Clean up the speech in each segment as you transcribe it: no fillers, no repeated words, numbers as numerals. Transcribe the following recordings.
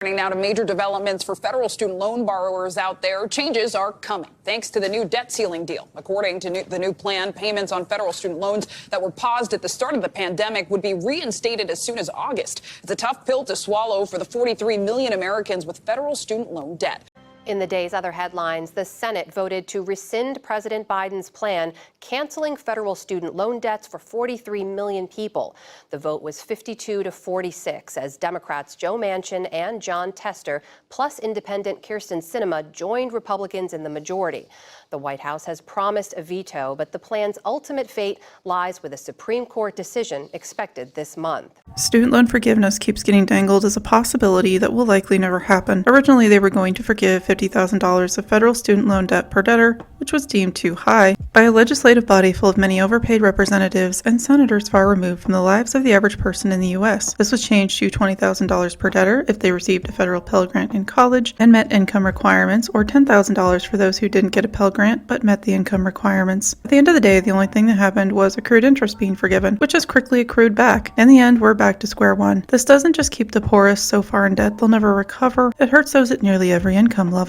Turning now to major developments for federal student loan borrowers out there. Changes are coming thanks to the new debt ceiling deal. According to the new plan, payments on federal student loans that were paused at the start of the pandemic would be reinstated as soon as August. It's a tough pill to swallow for the 43 million Americans with federal student loan debt. In the day's other headlines, the Senate voted to rescind President Biden's plan, canceling federal student loan debts for 43 million people. The vote was 52 to 46 as Democrats Joe Manchin and John Tester, plus independent Kyrsten Sinema, joined Republicans in the majority. The White House has promised a veto, but the plan's ultimate fate lies with a Supreme Court decision expected this month. Student loan forgiveness keeps getting dangled as a possibility that will likely never happen. Originally, they were going to forgive $50,000 of federal student loan debt per debtor, which was deemed too high, by a legislative body full of many overpaid representatives and senators far removed from the lives of the average person in the U.S. This was changed to $20,000 per debtor if they received a federal Pell Grant in college and met income requirements, or $10,000 for those who didn't get a Pell Grant but met the income requirements. At the end of the day, the only thing that happened was accrued interest being forgiven, which has quickly accrued back. In the end, we're back to square one. This doesn't just keep the poorest so far in debt they'll never recover, it hurts those at nearly every income level.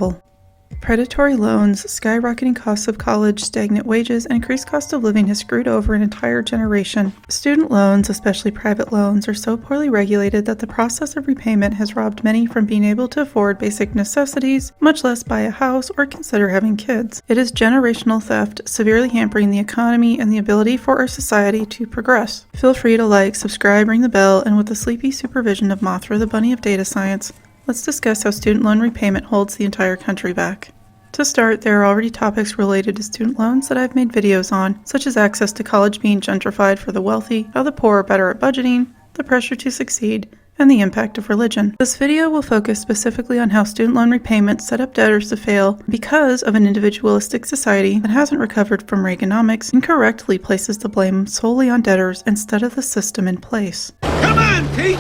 Predatory loans, skyrocketing costs of college, stagnant wages, and increased cost of living has screwed over an entire generation. Student loans, especially private loans, are so poorly regulated that the process of repayment has robbed many from being able to afford basic necessities, much less buy a house or consider having kids. It is generational theft, severely hampering the economy and the ability for our society to progress. Feel free to like, subscribe, ring the bell, and with the sleepy supervision of Mothra, the bunny of data science, let's discuss how student loan repayment holds the entire country back. To start, there are already topics related to student loans that I've made videos on, such as access to college being gentrified for the wealthy, how the poor are better at budgeting, the pressure to succeed, and the impact of religion. This video will focus specifically on how student loan repayment set up debtors to fail because of an individualistic society that hasn't recovered from Reaganomics and correctly places the blame solely on debtors instead of the system in place. Come on, Pete!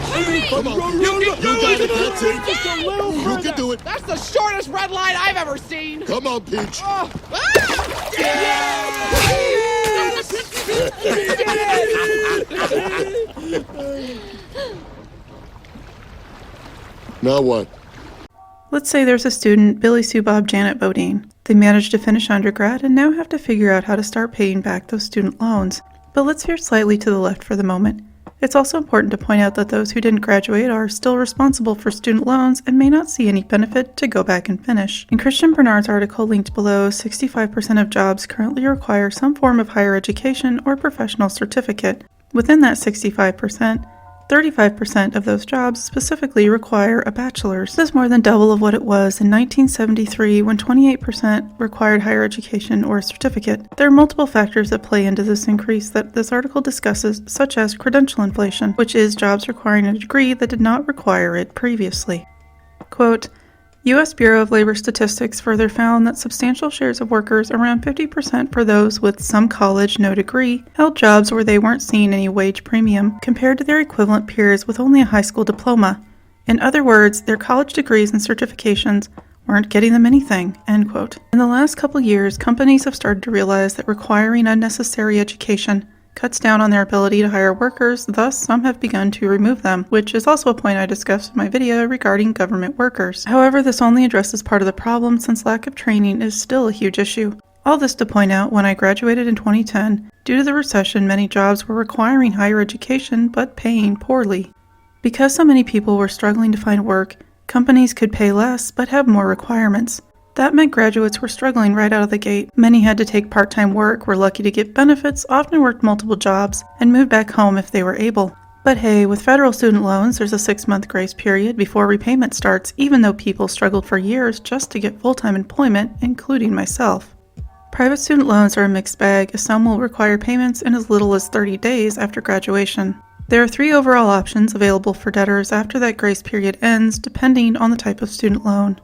Come on, you got it, that's it. Just a little You further. can do it. That's the shortest red line I've ever seen. Come on, Peach. Oh. Ah! Yes! Now what? Let's say there's a student, Billy Sue Bob Janet Bodine. They managed to finish undergrad and now have to figure out how to start paying back those student loans. But let's veer slightly to the left for the moment. It's also important to point out that those who didn't graduate are still responsible for student loans and may not see any benefit to go back and finish. In Christian Bernard's article linked below, 65% of jobs currently require some form of higher education or professional certificate. Within that 65%, 35% of those jobs specifically require a bachelor's. This is more than double of what it was in 1973 when 28% required higher education or a certificate. There are multiple factors that play into this increase that this article discusses, such as credential inflation, which is jobs requiring a degree that did not require it previously. Quote, U.S. Bureau of Labor Statistics further found that substantial shares of workers, around 50% for those with some college, no degree, held jobs where they weren't seeing any wage premium compared to their equivalent peers with only a high school diploma. In other words, their college degrees and certifications weren't getting them anything, end quote. In the last couple years, companies have started to realize that requiring unnecessary education cuts down on their ability to hire workers, thus some have begun to remove them, which is also a point I discussed in my video regarding government workers. However, this only addresses part of the problem since lack of training is still a huge issue. All this to point out, when I graduated in 2010, due to the recession, many jobs were requiring higher education but paying poorly. Because so many people were struggling to find work, companies could pay less but have more requirements. That meant graduates were struggling right out of the gate. Many had to take part-time work, were lucky to get benefits, often worked multiple jobs, and moved back home if they were able. But hey, with federal student loans, there's a 6-month grace period before repayment starts, even though people struggled for years just to get full-time employment, including myself. Private student loans are a mixed bag, as some will require payments in as little as 30 days after graduation. There are 3 overall options available for debtors after that grace period ends, depending on the type of student loan.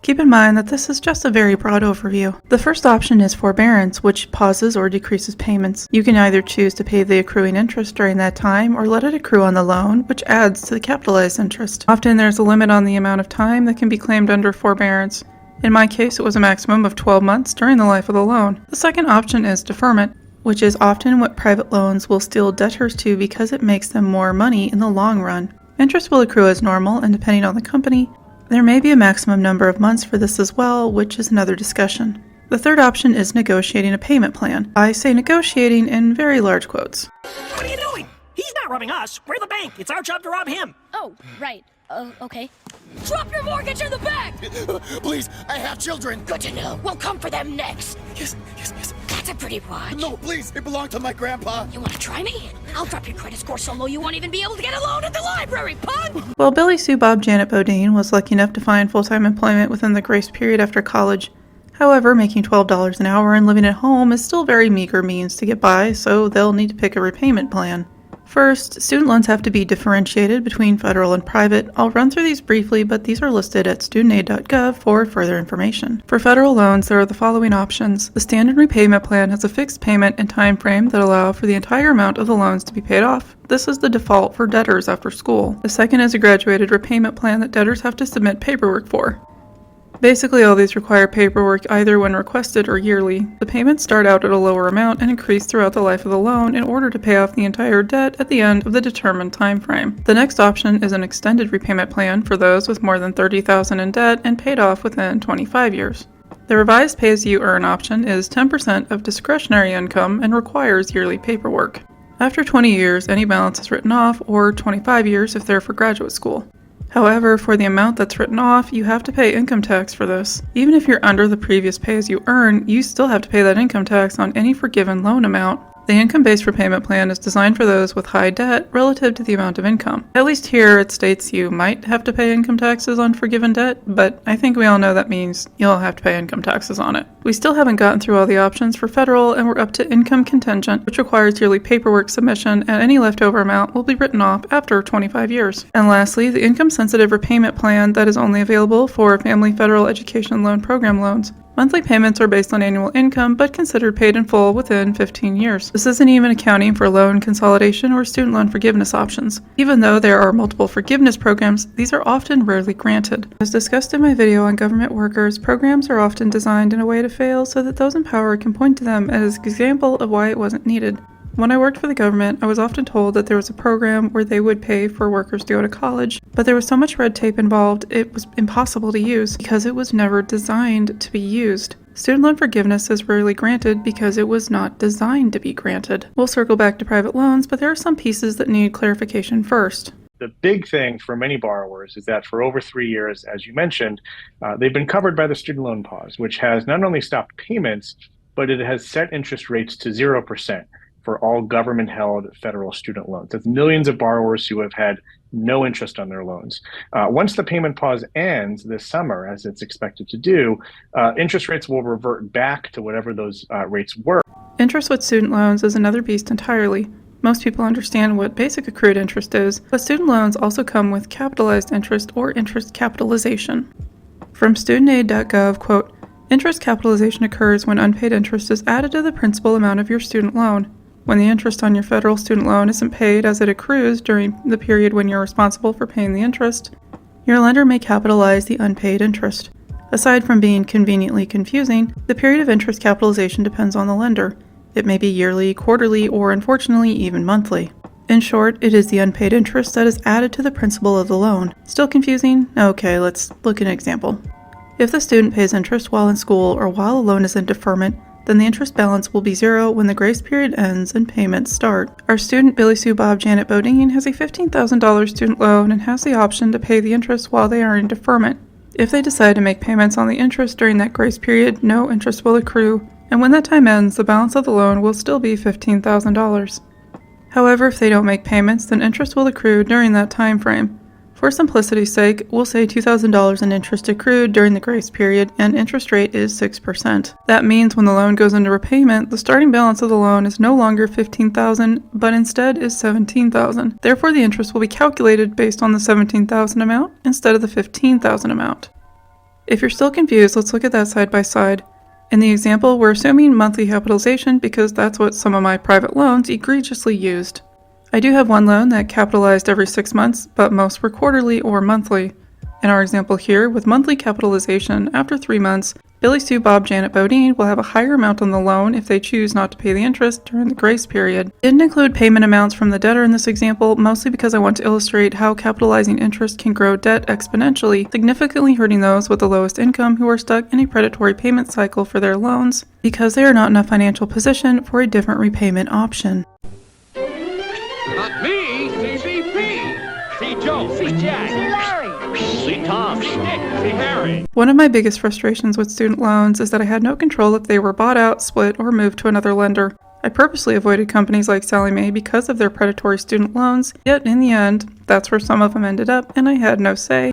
Keep in mind that this is just a very broad overview. The first option is forbearance, which pauses or decreases payments. You can either choose to pay the accruing interest during that time or let it accrue on the loan, which adds to the capitalized interest. Often there's a limit on the amount of time that can be claimed under forbearance. In my case, it was a maximum of 12 months during the life of the loan. The second option is deferment, which is often what private loans will steal debtors to because it makes them more money in the long run. Interest will accrue as normal, and depending on the company, there may be a maximum number of months for this as well, which is another discussion. The third option is negotiating a payment plan. I say negotiating in very large quotes. What are you doing? He's not robbing us. We're the bank. It's our job to rob him. Oh, right. Okay. Drop your mortgage in the bag! Please, I have children. Good to know. We'll come for them next. Yes. That's a pretty watch. No, please, it belonged to my grandpa. You want to try me? I'll drop your credit score so low you won't even be able to get a loan at the library, pun! While Billy Sue Bob Janet Bodine was lucky enough to find full-time employment within the grace period after college, however, making $12 an hour and living at home is still very meager means to get by, so they'll need to pick a repayment plan. First, student loans have to be differentiated between federal and private. I'll run through these briefly, but these are listed at studentaid.gov for further information. For federal loans, there are the following options. The standard repayment plan has a fixed payment and time frame that allow for the entire amount of the loans to be paid off. This is the default for debtors after school. The second is a graduated repayment plan that debtors have to submit paperwork for. Basically, all these require paperwork either when requested or yearly. The payments start out at a lower amount and increase throughout the life of the loan in order to pay off the entire debt at the end of the determined time frame. The next option is an extended repayment plan for those with more than $30,000 in debt and paid off within 25 years. The revised pay-as-you-earn option is 10% of discretionary income and requires yearly paperwork. After 20 years, any balance is written off, or 25 years if they're for graduate school. However, for the amount that's written off, you have to pay income tax for this. Even if you're under the previous pay-as-you-earn, you still have to pay that income tax on any forgiven loan amount. The income-based repayment plan is designed for those with high debt relative to the amount of income. At least here it states you might have to pay income taxes on forgiven debt, but I think we all know that means you'll have to pay income taxes on it. We still haven't gotten through all the options for federal, and we're up to income contingent, which requires yearly paperwork submission, and any leftover amount will be written off after 25 years. And lastly, the income-sensitive repayment plan that is only available for Family Federal Education Loan Program loans. Monthly payments are based on annual income, but considered paid in full within 15 years. This isn't even accounting for loan consolidation or student loan forgiveness options. Even though there are multiple forgiveness programs, these are often rarely granted. As discussed in my video on government workers, programs are often designed in a way to fail so that those in power can point to them as an example of why it wasn't needed. When I worked for the government, I was often told that there was a program where they would pay for workers to go to college, but there was so much red tape involved it was impossible to use because it was never designed to be used. Student loan forgiveness is rarely granted because it was not designed to be granted. We'll circle back to private loans, but there are some pieces that need clarification first. The big thing for many borrowers is that for over 3 years, as you mentioned, they've been covered by the student loan pause, which has not only stopped payments, but it has set interest rates to 0%. For all government-held federal student loans. That's millions of borrowers who have had no interest on their loans. Once the payment pause ends this summer, as it's expected to do, interest rates will revert back to whatever those rates were. Interest with student loans is another beast entirely. Most people understand what basic accrued interest is, but student loans also come with capitalized interest or interest capitalization. From studentaid.gov, quote, interest capitalization occurs when unpaid interest is added to the principal amount of your student loan. When the interest on your federal student loan isn't paid as it accrues during the period when you're responsible for paying the interest, your lender may capitalize the unpaid interest. Aside from being conveniently confusing, the period of interest capitalization depends on the lender. It may be yearly, quarterly, or unfortunately even monthly. In short, it is the unpaid interest that is added to the principal of the loan. Still confusing? Okay, let's look at an example. If the student pays interest while in school or while a loan is in deferment, then the interest balance will be zero when the grace period ends and payments start. Our student Billy Sue Bob Janet Bodine has a $15,000 student loan and has the option to pay the interest while they are in deferment. If they decide to make payments on the interest during that grace period, no interest will accrue, and when that time ends, the balance of the loan will still be $15,000. However, if they don't make payments, then interest will accrue during that time frame. For simplicity's sake, we'll say $2,000 in interest accrued during the grace period, and interest rate is 6%. That means when the loan goes into repayment, the starting balance of the loan is no longer $15,000, but instead is $17,000. Therefore, the interest will be calculated based on the $17,000 amount instead of the $15,000 amount. If you're still confused, let's look at that side by side. In the example, we're assuming monthly capitalization because that's what some of my private loans egregiously used. I do have one loan that capitalized every 6 months, but most were quarterly or monthly. In our example here, with monthly capitalization, after 3 months, Billy Sue Bob Janet Bodine will have a higher amount on the loan if they choose not to pay the interest during the grace period. Didn't include payment amounts from the debtor in this example, mostly because I want to illustrate how capitalizing interest can grow debt exponentially, significantly hurting those with the lowest income who are stuck in a predatory payment cycle for their loans because they are not in a financial position for a different repayment option. Not me. CCP. See Joe. See Jack. See Larry. See Tom. See Dick. See Harry. One of my biggest frustrations with student loans is that I had no control if they were bought out, split, or moved to another lender. I purposely avoided companies like Sallie Mae because of their predatory student loans, yet in the end, that's where some of them ended up, and I had no say,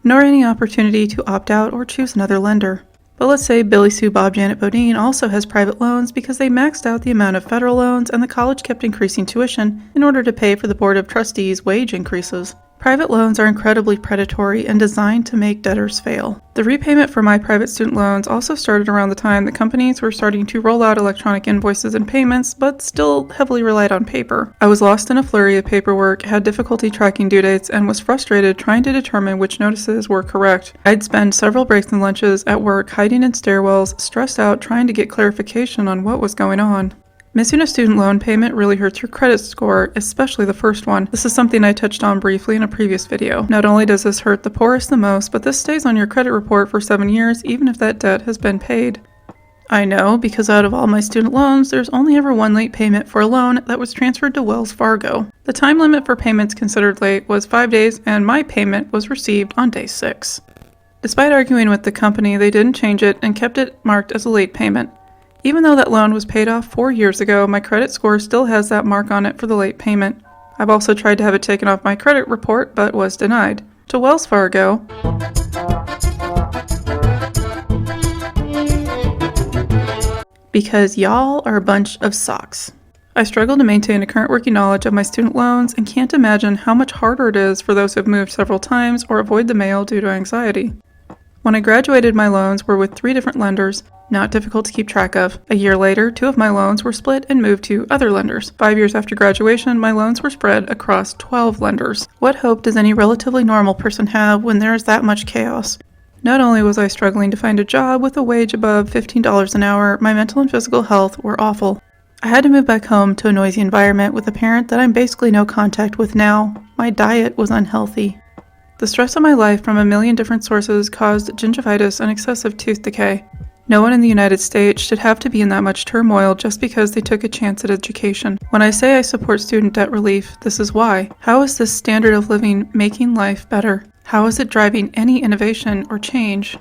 nor any opportunity to opt out or choose another lender. But let's say Billy Sue Bob Janet Bodine also has private loans because they maxed out the amount of federal loans and the college kept increasing tuition in order to pay for the Board of Trustees' wage increases. Private loans are incredibly predatory and designed to make debtors fail. The repayment for my private student loans also started around the time that companies were starting to roll out electronic invoices and payments, but still heavily relied on paper. I was lost in a flurry of paperwork, had difficulty tracking due dates, and was frustrated trying to determine which notices were correct. I'd spend several breaks and lunches at work hiding in stairwells, stressed out trying to get clarification on what was going on. Missing a student loan payment really hurts your credit score, especially the first one. This is something I touched on briefly in a previous video. Not only does this hurt the poorest the most, but this stays on your credit report for 7 years even if that debt has been paid. I know, because out of all my student loans, there's only ever one late payment for a loan that was transferred to Wells Fargo. The time limit for payments considered late was 5 days, and my payment was received on day 6. Despite arguing with the company, they didn't change it and kept it marked as a late payment. Even though that loan was paid off 4 years ago, my credit score still has that mark on it for the late payment. I've also tried to have it taken off my credit report, but was denied. To Wells Fargo, because y'all are a bunch of socks. I struggle to maintain a current working knowledge of my student loans and can't imagine how much harder it is for those who have moved several times or avoid the mail due to anxiety. When I graduated, my loans were with 3 different lenders, not difficult to keep track of. A year later, 2 of my loans were split and moved to other lenders. 5 years after graduation, my loans were spread across 12 lenders. What hope does any relatively normal person have when there is that much chaos? Not only was I struggling to find a job with a wage above $15 an hour, my mental and physical health were awful. I had to move back home to a noisy environment with a parent that I'm basically no contact with now. My diet was unhealthy. The stress of my life from a million different sources caused gingivitis and excessive tooth decay. No one in the United States should have to be in that much turmoil just because they took a chance at education. When I say I support student debt relief, this is why. How is this standard of living making life better? How is it driving any innovation or change?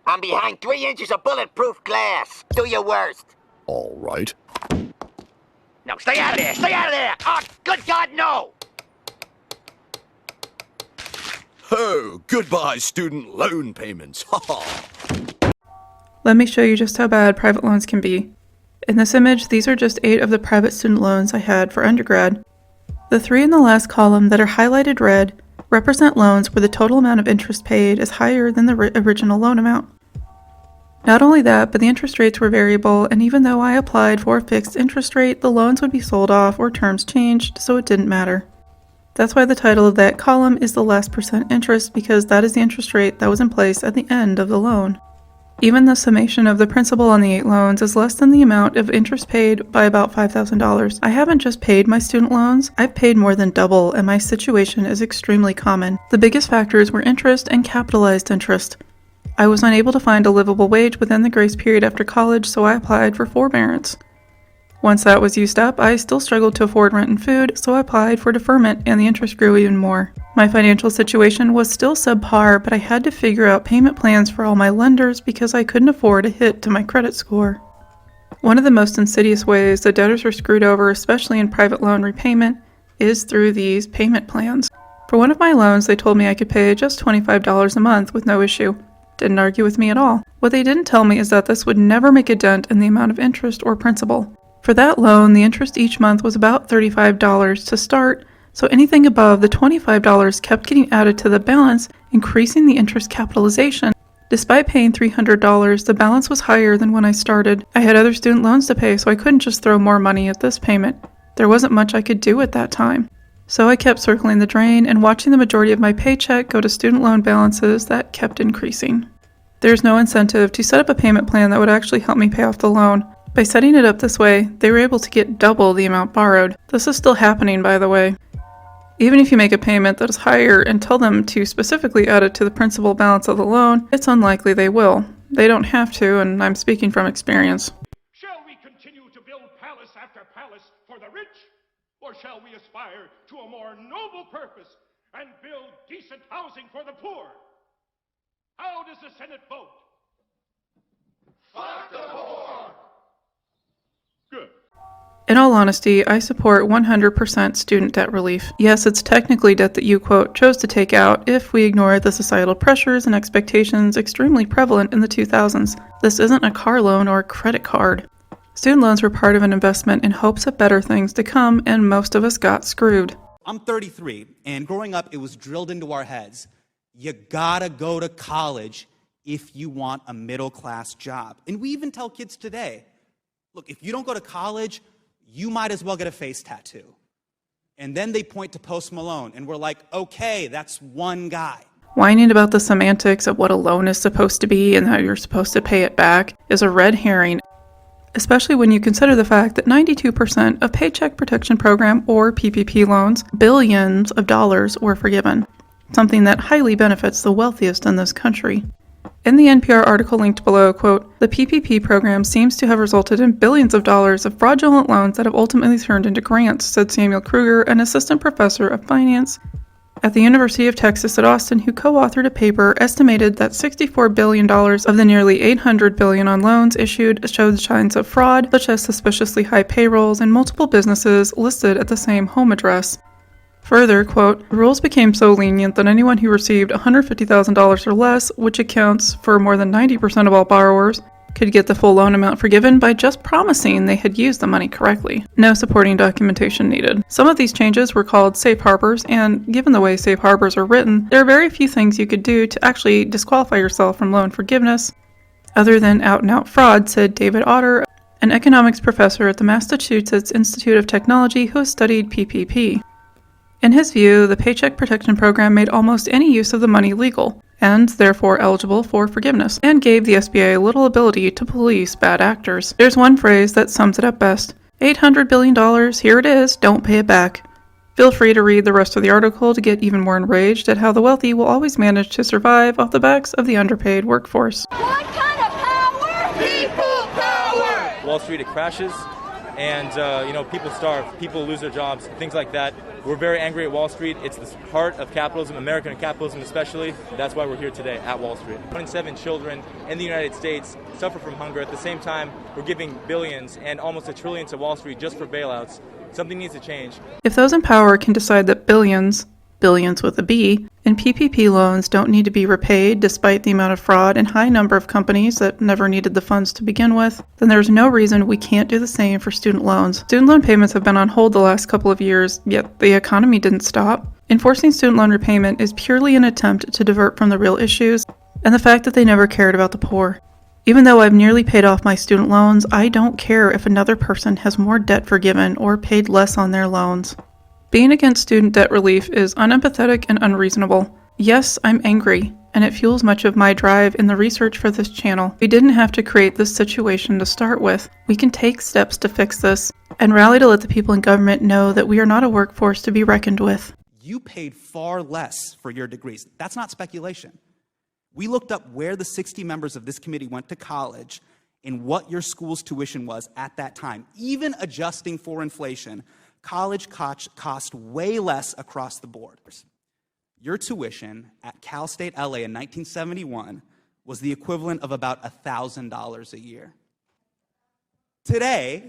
I'm behind 3 inches of bulletproof glass. Do your worst. All right. No, stay out of there! Stay out of there! Oh, good God, no! Oh, goodbye, student loan payments. Ha ha. Let me show you just how bad private loans can be. In this image, these are just 8 of the private student loans I had for undergrad. The 3 in the last column that are highlighted red represent loans where the total amount of interest paid is higher than the original loan amount. Not only that, but the interest rates were variable, and even though I applied for a fixed interest rate, the loans would be sold off or terms changed, so it didn't matter. That's why the title of that column is the last percent interest, because that is the interest rate that was in place at the end of the loan. Even the summation of the principal on the 8 loans is less than the amount of interest paid by about $5,000. I haven't just paid my student loans, I've paid more than double, and my situation is extremely common. The biggest factors were interest and capitalized interest. I was unable to find a livable wage within the grace period after college, so I applied for forbearance. Once that was used up, I still struggled to afford rent and food, so I applied for deferment, and the interest grew even more. My financial situation was still subpar, but I had to figure out payment plans for all my lenders because I couldn't afford a hit to my credit score. One of the most insidious ways that debtors are screwed over, especially in private loan repayment, is through these payment plans. For one of my loans, they told me I could pay just $25 a month with no issue. Didn't argue with me at all. What they didn't tell me is that this would never make a dent in the amount of interest or principal. For that loan, the interest each month was about $35 to start, so anything above the $25 kept getting added to the balance, increasing the interest capitalization. Despite paying $300, the balance was higher than when I started. I had other student loans to pay, so I couldn't just throw more money at this payment. There wasn't much I could do at that time. So I kept circling the drain and watching the majority of my paycheck go to student loan balances that kept increasing. There's no incentive to set up a payment plan that would actually help me pay off the loan. By setting it up this way, they were able to get double the amount borrowed. This is still happening, by the way. Even if you make a payment that is higher and tell them to specifically add it to the principal balance of the loan, it's unlikely they will. They don't have to, and I'm speaking from experience. Shall we continue to build palace after palace for the rich? Or shall we aspire to a more noble purpose and build decent housing for the poor? How does the Senate vote? Fuck the poor! Good. In all honesty, I support 100% student debt relief. Yes, it's technically debt that you, quote, chose to take out if we ignore the societal pressures and expectations extremely prevalent in the 2000s. This isn't a car loan or a credit card. Student loans were part of an investment in hopes of better things to come, and most of us got screwed. I'm 33, and growing up, it was drilled into our heads. You gotta go to college if you want a middle-class job. And we even tell kids today, look, if you don't go to college, you might as well get a face tattoo. And then they point to Post Malone, and we're like, okay, that's one guy. Whining about the semantics of what a loan is supposed to be and how you're supposed to pay it back is a red herring, especially when you consider the fact that 92% of Paycheck Protection Program or PPP loans, billions of dollars, were forgiven, something that highly benefits the wealthiest in this country. In the NPR article linked below, quote, the PPP program seems to have resulted in billions of dollars of fraudulent loans that have ultimately turned into grants, said Samuel Kruger, an assistant professor of finance at the University of Texas at Austin, who co-authored a paper estimated that $64 billion of the nearly $800 billion on loans issued showed signs of fraud, such as suspiciously high payrolls and multiple businesses listed at the same home address. Further, quote, the rules became so lenient that anyone who received $150,000 or less, which accounts for more than 90% of all borrowers, could get the full loan amount forgiven by just promising they had used the money correctly. No supporting documentation needed. Some of these changes were called safe harbors, and given the way safe harbors are written, there are very few things you could do to actually disqualify yourself from loan forgiveness, other than out-and-out fraud, said David Otter, an economics professor at the Massachusetts Institute of Technology who has studied PPP. In his view, the Paycheck Protection Program made almost any use of the money legal, and therefore eligible for forgiveness, and gave the SBA little ability to police bad actors. There's one phrase that sums it up best. $800 billion, here it is, don't pay it back. Feel free to read the rest of the article to get even more enraged at how the wealthy will always manage to survive off the backs of the underpaid workforce. What kind of power? People power! Wall Street, it crashes, and people starve, people lose their jobs, things like that. We're very angry at Wall Street. It's the heart of capitalism, American capitalism especially. That's why we're here today at Wall Street. 1 in 7 children in the United States suffer from hunger. At the same time, we're giving billions and almost $1 trillion to Wall Street just for bailouts. Something needs to change. If those in power can decide that billions with a B, and PPP loans don't need to be repaid despite the amount of fraud and high number of companies that never needed the funds to begin with, then there's no reason we can't do the same for student loans. Student loan payments have been on hold the last couple of years, yet the economy didn't stop. Enforcing student loan repayment is purely an attempt to divert from the real issues and the fact that they never cared about the poor. Even though I've nearly paid off my student loans, I don't care if another person has more debt forgiven or paid less on their loans. Being against student debt relief is unempathetic and unreasonable. Yes, I'm angry, and it fuels much of my drive in the research for this channel. We didn't have to create this situation to start with. We can take steps to fix this, and rally to let the people in government know that we are not a workforce to be reckoned with. You paid far less for your degrees. That's not speculation. We looked up where the 60 members of this committee went to college and what your school's tuition was at that time. Even adjusting for inflation, college cost way less across the board. Your tuition at Cal State LA in 1971 was the equivalent of about $1,000 a year. Today,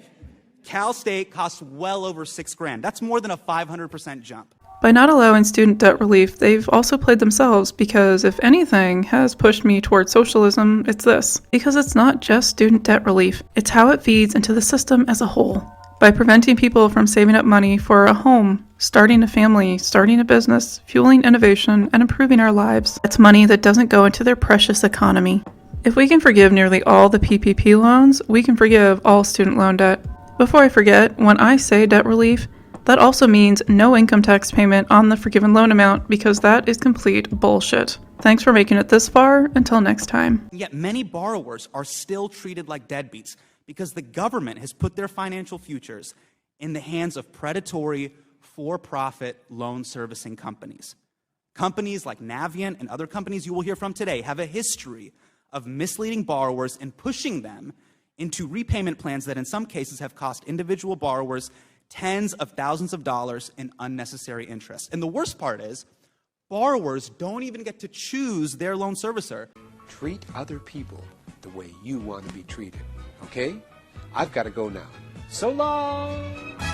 Cal State costs well over $6,000. That's more than a 500% jump. By not allowing student debt relief, they've also played themselves, because if anything has pushed me towards socialism, it's this. Because it's not just student debt relief, it's how it feeds into the system as a whole. By preventing people from saving up money for a home, starting a family, starting a business, fueling innovation, and improving our lives, it's money that doesn't go into their precious economy. If we can forgive nearly all the PPP loans, we can forgive all student loan debt. Before I forget, when I say debt relief, That also means no income tax payment on the forgiven loan amount, because that is complete bullshit. Thanks for making it this far. Until next time. Yet many borrowers are still treated like deadbeats because the government has put their financial futures in the hands of predatory, for-profit loan servicing companies. Companies like Navient and other companies you will hear from today have a history of misleading borrowers and pushing them into repayment plans that in some cases have cost individual borrowers tens of thousands of dollars in unnecessary interest. And the worst part is, borrowers don't even get to choose their loan servicer. Treat other people the way you want to be treated, okay? I've got to go now. So long!